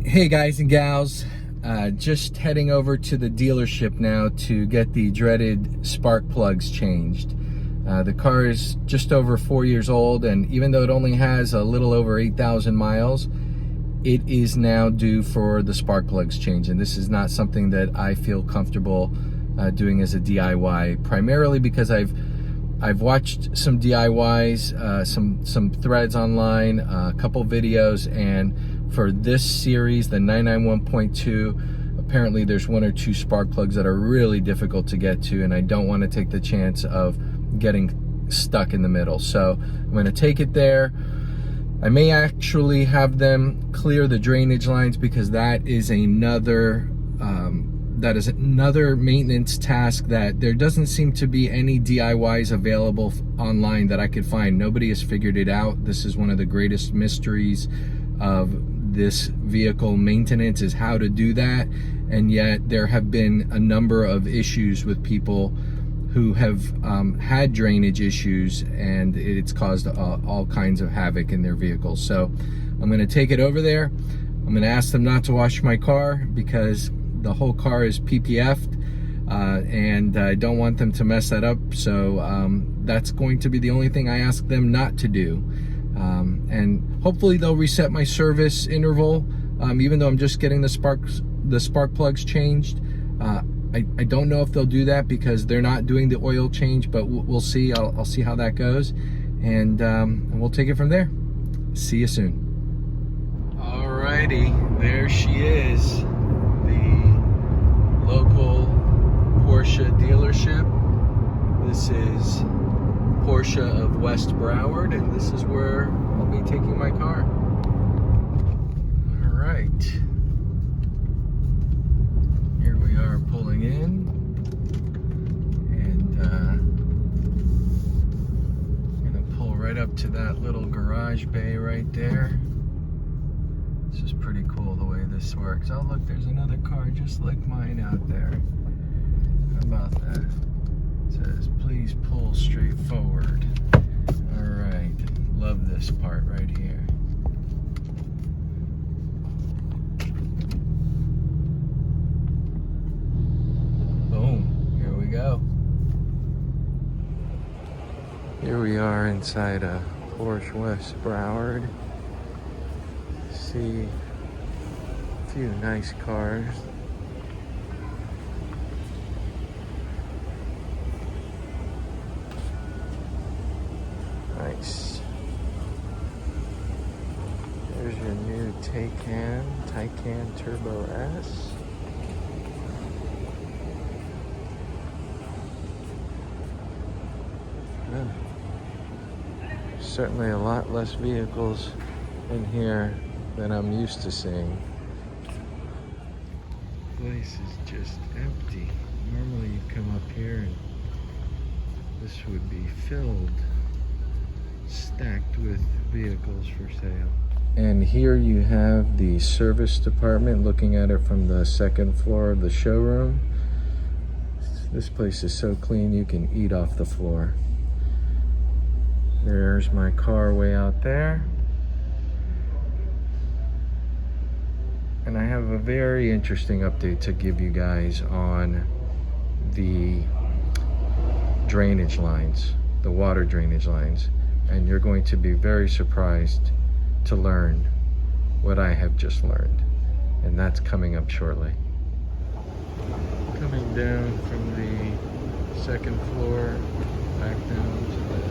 Hey guys and gals, just heading over to the dealership now to get the dreaded spark plugs changed. The car is just over 4 years old, and even though it only has a little over 8,000 miles, it is now due for the spark plugs change. And this is not something that I feel comfortable doing as a DIY, primarily because I've watched some DIYs, some threads online, a couple videos, and for this series, the 991.2, apparently there's one or two spark plugs that are really difficult to get to, and I don't want to take the chance of getting stuck in the middle. So I'm going to take it there. I may actually have them clear the drainage lines, because that is another maintenance task that there doesn't seem to be any DIYs available online that I could find. Nobody has figured it out. This is one of the greatest mysteries of this vehicle maintenance, is how to do that. And yet there have been a number of issues with people who have had drainage issues, and it's caused all kinds of havoc in their vehicles. So I'm going to take it over there. I'm going to ask them not to wash my car, because the whole car is PPF'd, and I don't want them to mess that up. So that's going to be the only thing I ask them not to do. And hopefully they'll reset my service interval, even though I'm just getting the spark plugs changed. I don't know if they'll do that, because they're not doing the oil change, but we'll see. I'll see how that goes, and we'll take it from there. See you soon. Alrighty, there she is, the local Porsche dealership. This is Porsche of West Broward, and this is where I'll be taking my car. All right, here we are pulling in, and I'm gonna pull right up to that little garage bay right there. This is pretty cool the way this works. Oh look, there's another car just like mine out there. How about that? It says, please pull straight forward. All right, love this part right here. Boom, here we go. Here we are inside a Porsche West Broward. See a few nice cars. Nice. There's your new Taycan Turbo S. Certainly a lot less vehicles in here than I'm used to seeing. The place is just empty. Normally you come up here and this would be filled, stacked with vehicles for sale. And here you have the service department, looking at it from the second floor of the showroom. This place is so clean you can eat off the floor. There's my car way out there. And I have a very interesting update to give you guys on the drainage lines, the water drainage lines. And you're going to be very surprised to learn what I have just learned. And that's coming up shortly. Coming down from the second floor back down to the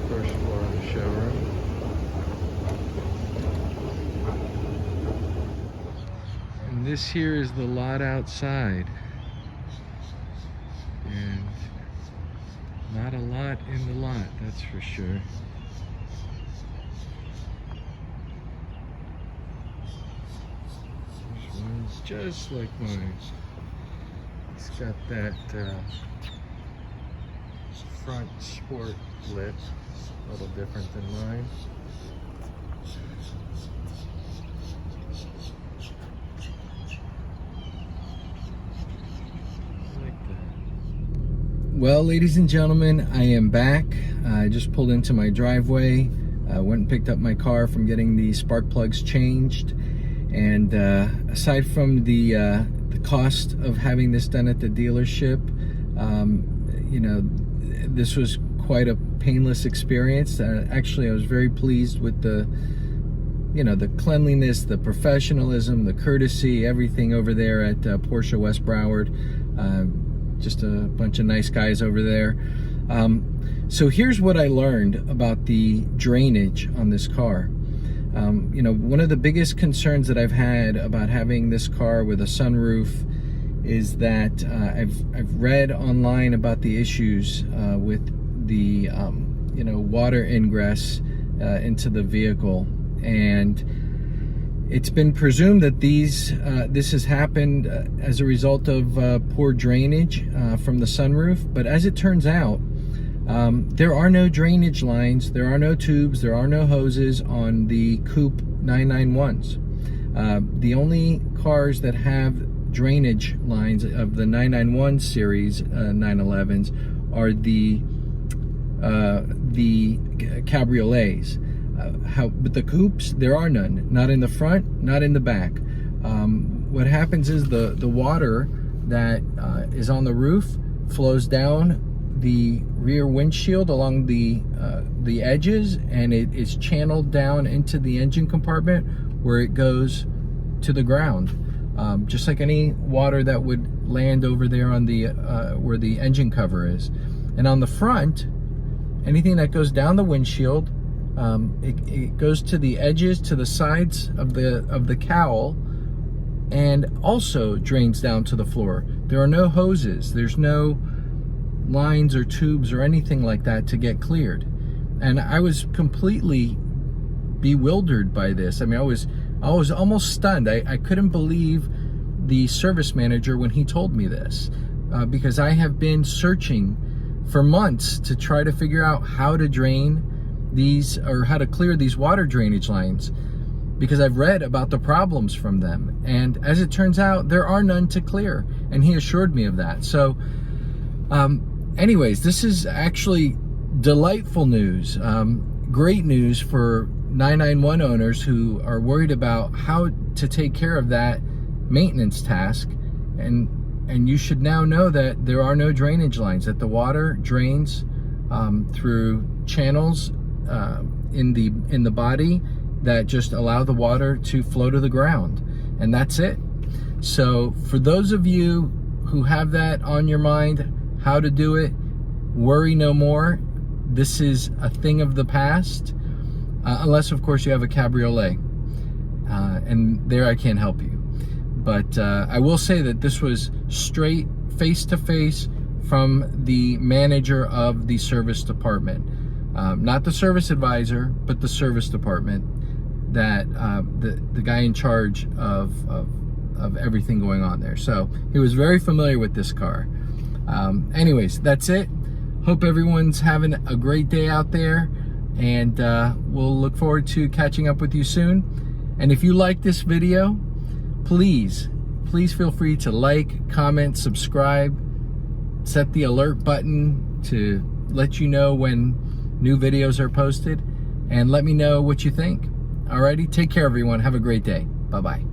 first floor of the showroom. And this here is the lot outside. And not a lot in the lot, that's for sure. This one's just like mine. It's got that front sport lip, a little different than mine. Well, ladies and gentlemen, I am back. I just pulled into my driveway, went and picked up my car from getting the spark plugs changed, And aside from the cost of having this done at the dealership, you know, this was quite a painless experience. Actually, I was very pleased with the, you know, the cleanliness, the professionalism, the courtesy, everything over there at Porsche West Broward. Just a bunch of nice guys over there. So here's what I learned about the drainage on this car. You know, one of the biggest concerns that I've had about having this car with a sunroof is that I've read online about the issues with the you know, water ingress into the vehicle, and it's been presumed that this has happened as a result of poor drainage from the sunroof. But as it turns out, there are no drainage lines, there are no tubes, there are no hoses on the coupe 991s. The only cars that have drainage lines of the 991 series 911s are the cabriolets. But the coupes, there are none. Not in the front, not in the back. What happens is the water that is on the roof flows down the rear windshield along the edges, and it is channeled down into the engine compartment where it goes to the ground. Just like any water that would land over there on the where the engine cover is. And on the front, anything that goes down the windshield, it goes to the edges, to the sides of the cowl, and also drains down to the floor. There are no hoses, there's no lines or tubes or anything like that to get cleared. And I was completely bewildered by this. I mean, I was almost stunned. I couldn't believe the service manager when he told me this, because I have been searching for months to try to figure out how to drain these, or how to clear these water drainage lines, because I've read about the problems from them, and as it turns out, there are none to clear, and he assured me of that. So anyways, this is actually delightful news, great news for 991 owners who are worried about how to take care of that maintenance task. And you should now know that there are no drainage lines, that the water drains through channels in the body that just allow the water to flow to the ground, and that's it. So for those of you who have that on your mind, how to do it, worry no more. This is a thing of the past, unless of course you have a cabriolet, and there I can't help you. But I will say that this was straight face-to-face from the manager of the service department, not the service advisor, but the service department, that the guy in charge of everything going on there. So he was very familiar with this car. Anyways, that's it. Hope everyone's having a great day out there, and we'll look forward to catching up with you soon. And if you like this video, please feel free to like, comment, subscribe, set the alert button to let you know when new videos are posted, and let me know what you think. Alrighty, take care everyone. Have a great day. Bye-bye.